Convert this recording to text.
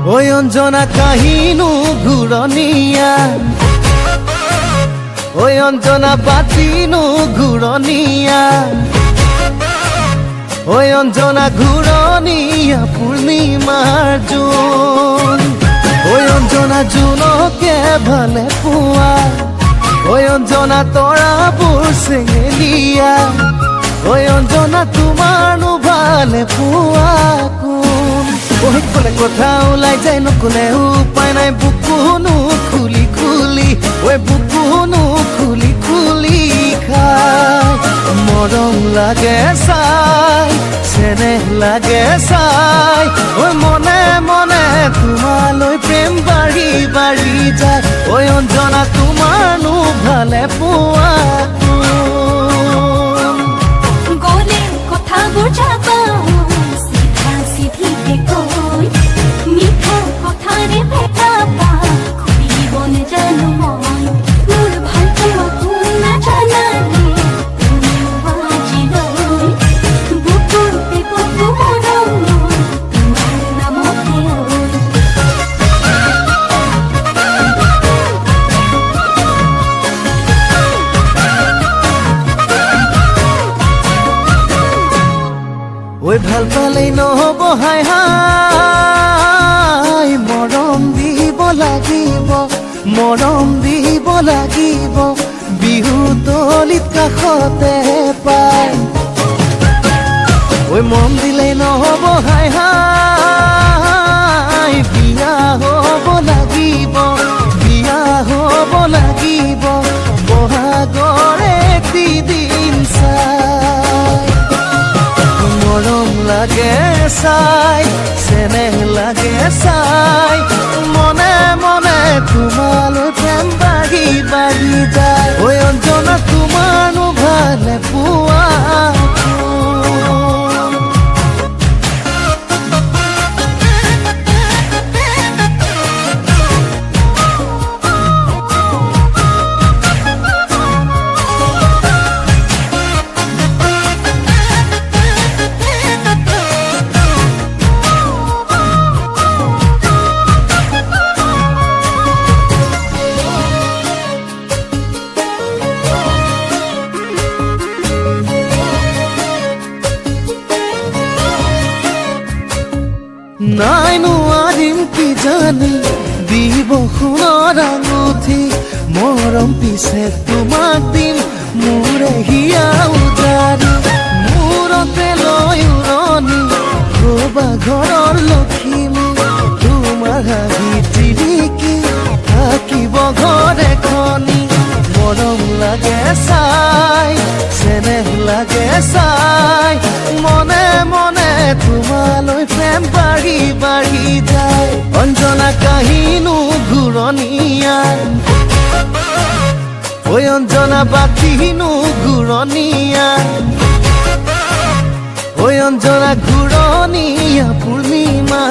ঐ অঞ্জনা কাহিনু ঘূৰণীয়া ঐ অঞ্জনা বাতিনু ঘূৰণীয়া ঐ অঞ্জনা ঘূৰণীয়া পূৰ্ণিমাৰ জোন ঐ অঞ্জনা জোনকে ভালে পোৱা ঐ অঞ্জনা তৰাবোৰ চেঙেলীয়া ঐ অঞ্জনা তোমাৰনো ভালে পোৱা কোন ঐ ক'লে কথা ওলাই যায় নক'লে উপায় নাই বুকুনো খুলি খুলি ঐ বুকুনো খুলি খুলি খাই মৰম লাগে চাই চেনেহ লাগে চাই ঐ মনে মনে তোমালৈ প্ৰেম বাঢ়ি বাঢ়ি যায় ঐ অঞ্জনা তোমাৰনো ভালে পোৱা গলে কথা বুঝাবা সিধা সিধিকে কই মিঠা কথাৰে ভেটাবা খুলিবন জানো মই মোৰ ভাল পোৱা কোন না জানালে তুমি বাজি লই বুকুতে বুকু মৰম তোমাৰ নামতে ঐ ভাল পালেই নহ'ব হাই হাই মৰম দিব লাগিব মৰম দিব লাগিব বিহু তলিত কাষতে পাই ঐ মৰম দিলেই নহ'ব হাই হাই বিয়া হ'ব লাগিব বিয়া হ'ব লাগিব বহাগৰে দিন চাই মৰম লাগে চাই চেনেহ লাগে চাই মনে মনে তোমালৈ প্ৰেম বাঢ়ি বাঢ়ি যায় ঐ অঞ্জনা তোমাৰনো ভালে পোৱা নাই নোৱাৰিম কি জানি দিব সোণৰ আঙুঠি মৰম পিছে তোমাক দিম মোৰে হিয়া উজাৰি মূৰতে লৈ উৰণি ৰবা ঘৰৰ লখিমী তোমাৰ হাঁহি জিলিকি থাকিব ঘৰ এখনি মৰম লাগে চাই চেনেহ লাগে চাই মনে মনে তোমালৈ প্ৰেম বাঢ়ি বাঢ়ি যায় অঞ্জনা কাহিনু ঘূৰণীয়া ঐ অঞ্জনা বাতিনু ঘূৰণীয়া ঐ অঞ্জনা ঘূৰণীয়া পূৰ্ণিমা